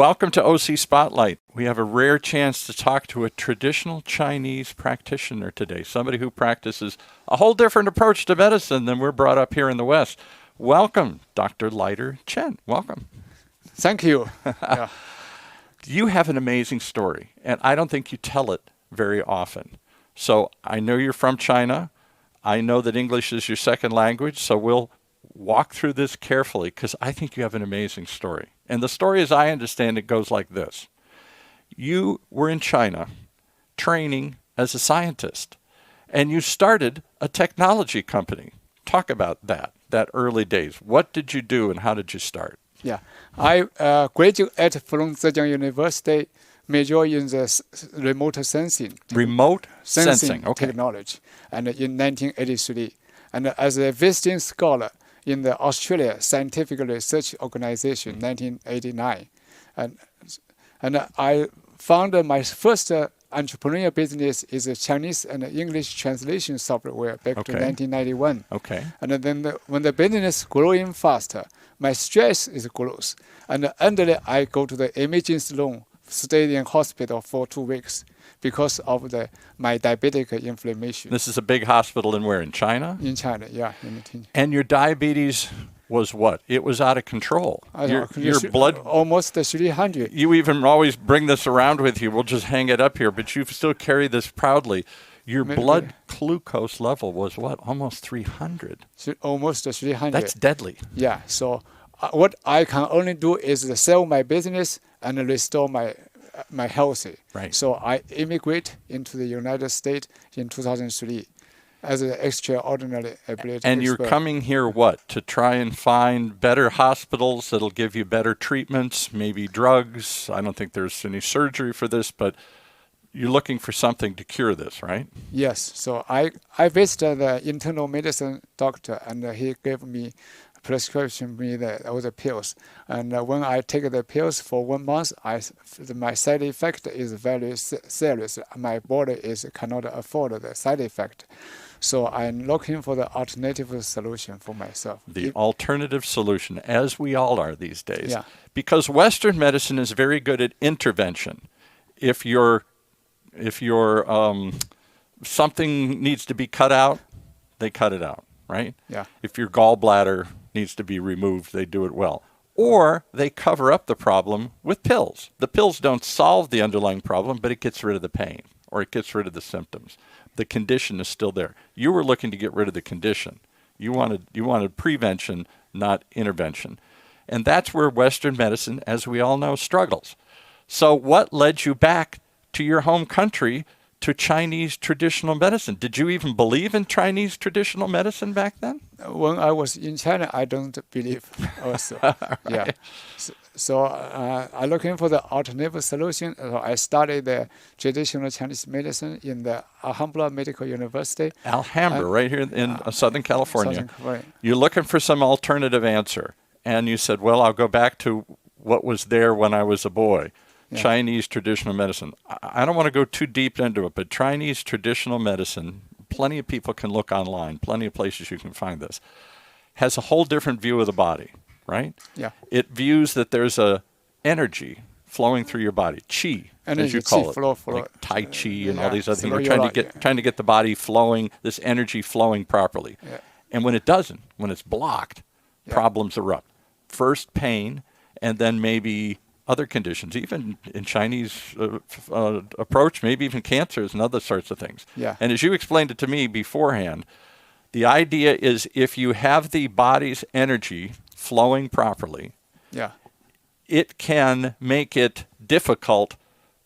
Welcome to OC Spotlight. We have a rare chance to talk to a traditional Chinese practitioner today, somebody who practices a whole different approach to medicine than we're brought up here in the West. Welcome, Dr. Lighter Chen. Welcome. Thank you. Yeah. You have an amazing story, and I don't think you tell it very often. So I know you're from China. I know that English is your second language, so we'll walk through this carefully because I think you have an amazing story. And the story, as I understand it, goes like this. You were in China training as a scientist, and you started a technology company. Talk about that early days. What did you do and how did you start? Yeah. I graduated from Zhejiang University, major in the remote sensing. Remote sensing, okay. Technology, and in 1983. And as a visiting scholar in the Australia Scientific Research Organization, 1989. And I found my first entrepreneurial business is a Chinese and English translation software back to 1991. Okay. And then when the business growing faster, my stress is grows. And endly, I go to the emergency room, stay in hospital for 2 weeks because of my diabetic inflammation. This is a big hospital in where? In China? In China, yeah. And your diabetes was what? It was out of control. Your blood... Almost 300. You even always bring this around with you. We'll just hang it up here, but you still carry this proudly. Your blood glucose level was what? Almost 300. Almost 300. That's deadly. Yeah. So what I can only do is sell my business and restore my health. Right. So I immigrate into the United States in 2003 as an extraordinary ability. And you're coming here what? To try and find better hospitals that'll give you better treatments, maybe drugs. I don't think there's any surgery for this, but you're looking for something to cure this, right? Yes. So I visited the internal medicine doctor, and he gave me prescription all the pills. And when I take the pills for 1 month, my side effect is very serious. My body cannot afford the side effect. So I'm looking for the alternative solution for myself. The alternative solution, as we all are these days. Yeah. Because Western medicine is very good at intervention. If something needs to be cut out, they cut it out, right? Yeah. If your gallbladder needs to be removed, they do it well. Or they cover up the problem with pills. The pills don't solve the underlying problem, but it gets rid of the pain or it gets rid of the symptoms. The condition is still there. You were looking to get rid of the condition. You wanted prevention, not intervention. And that's where Western medicine, as we all know, struggles. So what led you back to your home country to Chinese traditional medicine? Did you even believe in Chinese traditional medicine back then? When I was in China, I don't believe also. Right. Yeah. So I'm looking for the alternative solution. So I studied the traditional Chinese medicine in the Alhambra Medical University. Alhambra, right here in Southern California. Southern California. You're looking for some alternative answer. And you said, well, I'll go back to what was there when I was a boy. Yeah. Chinese traditional medicine. I don't want to go too deep into it, but Chinese traditional medicine, plenty of people can look online, plenty of places you can find this, has a whole different view of the body, right? Yeah. It views that there's a energy flowing through your body, qi, as you call it, flow. like tai chi and all these other things. We're trying to get the body flowing, this energy flowing properly. Yeah. And when it doesn't, when it's blocked, problems erupt. First pain, and then maybe other conditions, even in Chinese approach, maybe even cancers and other sorts of things. Yeah. And as you explained it to me beforehand, the idea is if you have the body's energy flowing properly, it can make it difficult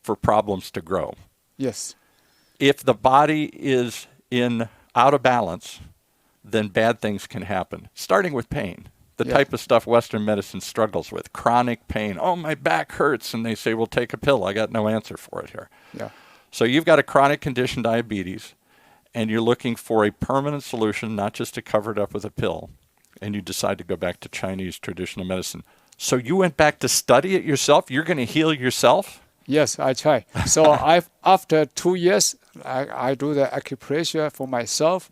for problems to grow. Yes. If the body is out of balance, then bad things can happen, starting with pain. The type of stuff Western medicine struggles with, chronic pain. Oh, my back hurts. And they say, well, take a pill. I got no answer for it here. Yeah. So you've got a chronic condition, diabetes, and you're looking for a permanent solution, not just to cover it up with a pill. And you decide to go back to Chinese traditional medicine. So you went back to study it yourself? You're going to heal yourself? Yes, I try. So after 2 years, I do the acupressure for myself.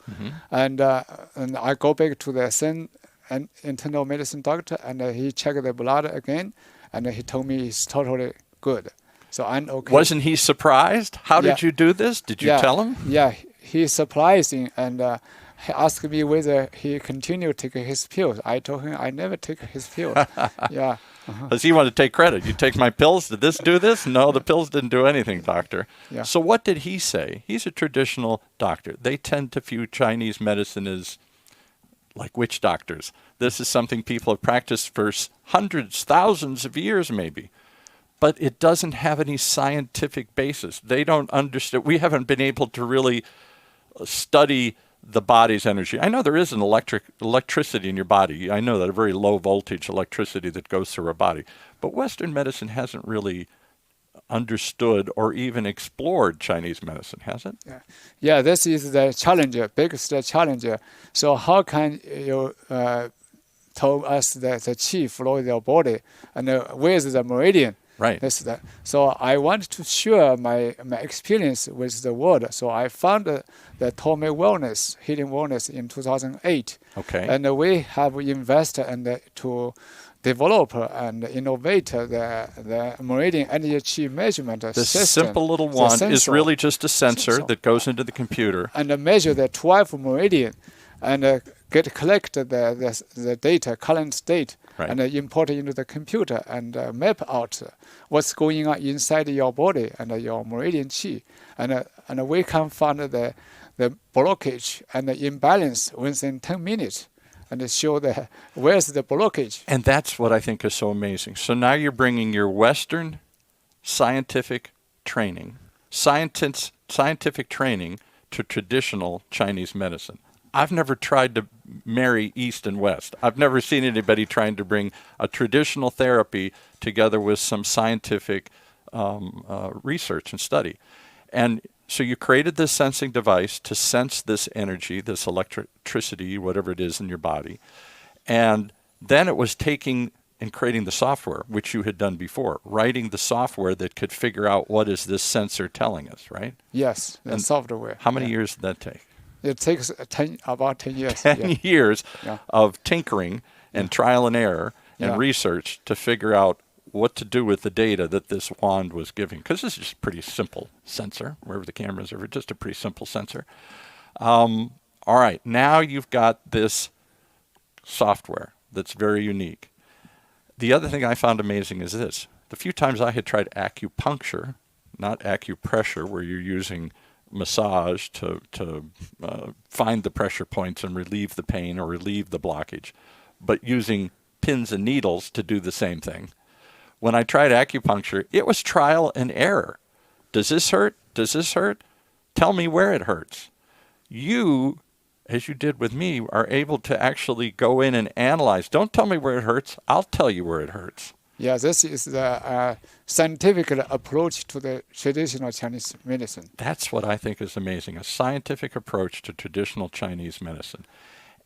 And I go back to the same internal medicine doctor, and he checked the blood again, and he told me it's totally good. So I'm okay. Wasn't he surprised? How Yeah. did you do this? Did you tell him? Yeah, he's surprising, and he asked me whether he continued taking his pills. I told him I never take his pills. Yeah. Because he wanted to take credit. You take my pills? Did this do this? No, the pills didn't do anything, doctor. Yeah. So what did he say? He's a traditional doctor. They tend to view Chinese medicine as like witch doctors. This is something people have practiced for hundreds, thousands of years maybe. But it doesn't have any scientific basis. They don't understand. We haven't been able to really study the body's energy. I know there is an electricity in your body. I know that, a very low voltage electricity that goes through our body. But Western medicine hasn't really understood or even explored Chinese medicine, has it? Yeah, this is the challenge, biggest challenge. So how can you tell us that the qi flow in your body, and where is the meridian? Right. So I want to share my experience with the world. So I found the Tomii Wellness, Healing Wellness in 2008. Okay. And we have invested to develop and innovate the meridian energy chi measurement This system. simple little wand is really just a sensor that goes into the computer. And measure the 12 meridian and collect the data, current state, Right. and import it into the computer and map out what's going on inside your body and your meridian chi. And we can find the blockage and the imbalance within 10 minutes and show where's the blockage. And that's what I think is so amazing. So now you're bringing your Western scientific training, scientific training to traditional Chinese medicine. I've never tried to marry East and West. I've never seen anybody trying to bring a traditional therapy together with some scientific research and study. And so you created this sensing device to sense this energy, this electricity, whatever it is in your body. And then it was taking and creating the software, which you had done before, writing the software that could figure out what is this sensor telling us, right? Yes, the software. How many years did that take? It takes about 10 years. 10 years of tinkering and trial and error and research to figure out what to do with the data that this wand was giving. Because this is just a pretty simple sensor, wherever the cameras are, just a pretty simple sensor. All right, now you've got this software that's very unique. The other thing I found amazing is this. The few times I had tried acupuncture, not acupressure, where you're using massage to find the pressure points and relieve the pain or relieve the blockage, but using pins and needles to do the same thing. When I tried acupuncture, it was trial and error. Does this hurt? Does this hurt? Tell me where it hurts. You, as you did with me, are able to actually go in and analyze. Don't tell me where it hurts. I'll tell you where it hurts. Yeah, this is the scientific approach to the traditional Chinese medicine. That's what I think is amazing, a scientific approach to traditional Chinese medicine.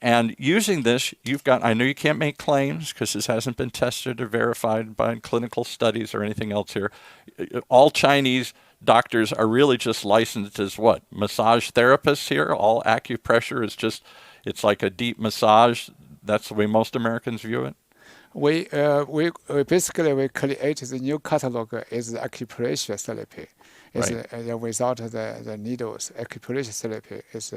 And using this, I know you can't make claims because this hasn't been tested or verified by clinical studies or anything else here. All Chinese doctors are really just licensed as what? Massage therapists here? All acupressure is just, it's like a deep massage. That's the way most Americans view it. We basically create the new catalog is the acupressure therapy. It's without the needles. Acupressure therapy is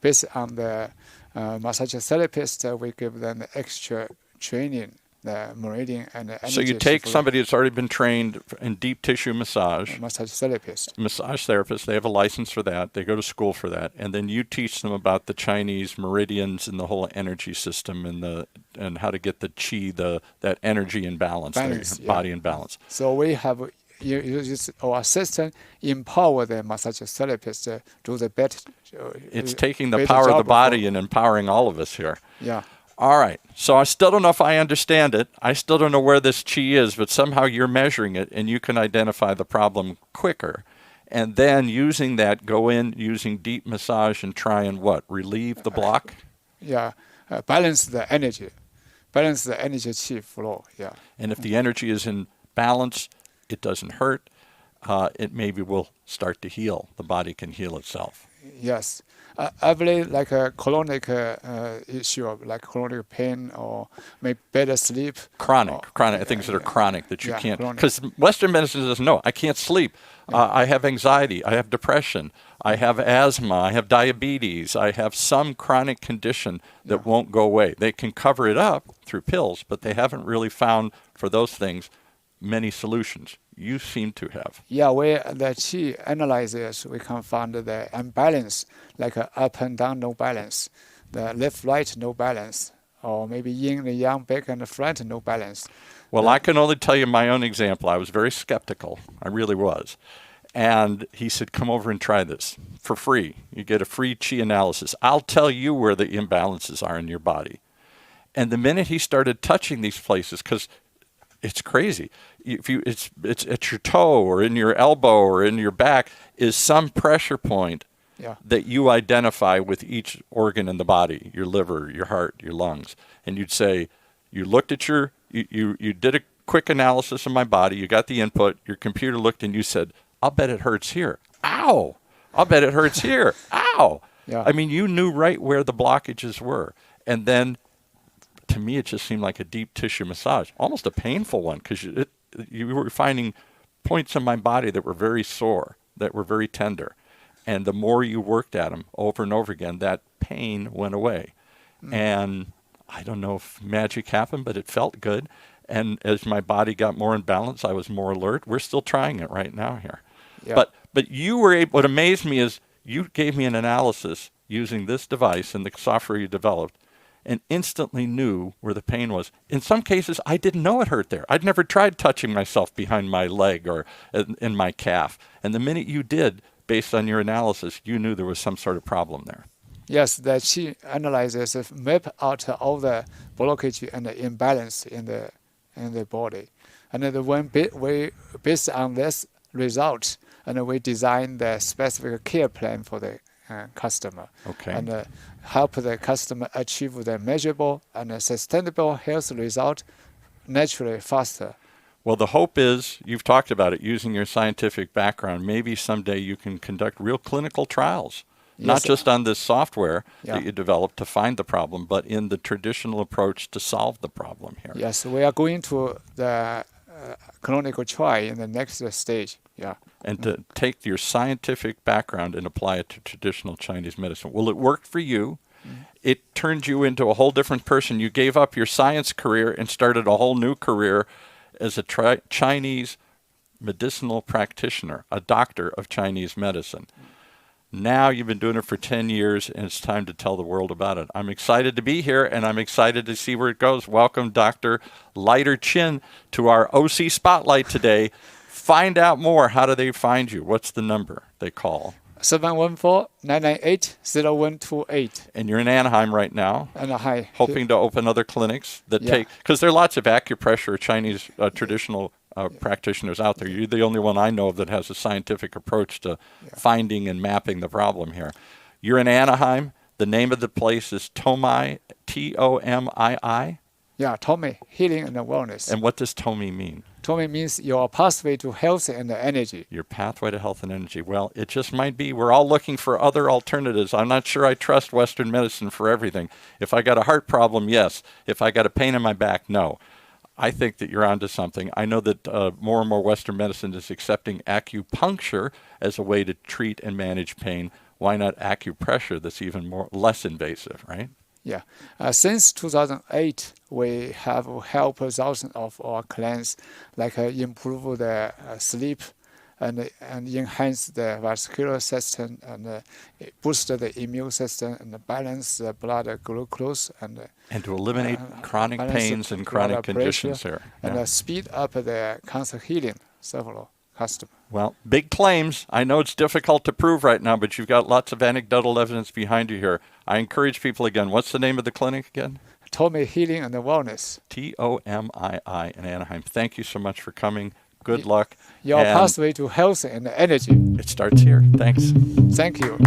based on the massage therapist. We give them the extra training, the meridian and the energy. So you take somebody that's already been trained in deep tissue massage. Massage therapist. Massage therapist. They have a license for that. They go to school for that, and then you teach them about the Chinese meridians and the whole energy system and how to get the qi, that energy in balance, body in balance. So we have our assistant empower the massage therapist to do the better. It's taking the power of the body and empowering all of us here. Yeah. All right. So I still don't know if I understand it. I still don't know where this qi is, but somehow you're measuring it and you can identify the problem quicker. And then using that, go in using deep massage and try and what? Relieve the block? Yeah. Balance the energy. Balance the energy qi flow. Yeah. And if the energy is in balance, it doesn't hurt. It maybe will start to heal. The body can heal itself. Yes. I believe like a chronic issue of like chronic pain or maybe better sleep. Chronic Or, things that are chronic that you can't, chronic. because Western medicine doesn't know. I can't sleep. I have anxiety. I have depression. I have asthma. I have diabetes. I have some chronic condition that won't go away. They can cover it up through pills, but they haven't really found for those things many solutions. You seem to have. Yeah, the Qi analysis, we can find the imbalance, like up and down, no balance, the left, right, no balance, or maybe yin and yang, back and front, no balance. Well, I can only tell you my own example. I was very skeptical. I really was. And he said, come over and try this for free. You get a free Qi analysis. I'll tell you where the imbalances are in your body. And the minute he started touching these places, because it's crazy. It's at your toe or in your elbow or in your back is some pressure point that you identify with each organ in the body, your liver, your heart, your lungs. And you'd say, you looked at you did a quick analysis of my body, you got the input, your computer looked and you said, I'll bet it hurts here. Ow! I'll bet it hurts here. Ow! Yeah. I mean, you knew right where the blockages were. And then to me, it just seemed like a deep tissue massage, almost a painful one, because you were finding points in my body that were very sore, that were very tender. And the more you worked at them over and over again, that pain went away. And I don't know if magic happened, but it felt good. And as my body got more in balance, I was more alert. We're still trying it right now here. Yeah. But you were able, what amazed me is you gave me an analysis using this device and the software you developed, and instantly knew where the pain was. In some cases, I didn't know it hurt there. I'd never tried touching myself behind my leg or in my calf. And the minute you did, based on your analysis, you knew there was some sort of problem there. Yes, the Qi analysis map out all the blockage and the imbalance in the body. And then when we, based on this result, and we design the specific care plan for the customer. Okay. And help the customer achieve the measurable and sustainable health result naturally faster. Well, the hope is, you've talked about it, using your scientific background, maybe someday you can conduct real clinical trials, not just on this software that you developed to find the problem, but in the traditional approach to solve the problem here. Yes, we are going to the clinical trial in the next stage. Yeah. And to take your scientific background and apply it to traditional Chinese medicine. Well, it worked for you. It turned you into a whole different person. You gave up your science career and started a whole new career as a Chinese medicinal practitioner, a doctor of Chinese medicine. Now you've been doing it for 10 years, and it's time to tell the world about it. I'm excited to be here, and I'm excited to see where it goes. Welcome, Dr. Lighter Chen, to our OC Spotlight today. Find out more. How do they find you? What's the number they call? 714-998-0128. And you're in Anaheim right now. Anaheim. Hoping to open other clinics that take, because there are lots of acupressure Chinese traditional practitioners out there. You're the only one I know of that has a scientific approach to finding and mapping the problem here. You're in Anaheim. The name of the place is Tomii, Tomii. Yeah, Tomii, healing and wellness. And what does Tomii mean? Tomii means your pathway to health and energy. Your pathway to health and energy. Well, it just might be. We're all looking for other alternatives. I'm not sure I trust Western medicine for everything. If I got a heart problem, yes. If I got a pain in my back, no. I think that you're onto something. I know that more and more Western medicine is accepting acupuncture as a way to treat and manage pain. Why not acupressure that's even less invasive, right? Yeah. Since 2008, we have helped thousands of our clients, like improve the sleep and enhance the vascular system and boost the immune system and balance the blood glucose and to eliminate chronic pains and chronic conditions here. And speed up the cancer healing several customers. Well, big claims. I know it's difficult to prove right now, but you've got lots of anecdotal evidence behind you here. I encourage people again. What's the name of the clinic again? Tomii Healing and Wellness. Tomii in Anaheim. Thank you so much for coming. Good luck. Your pathway to health and energy. It starts here. Thanks. Thank you.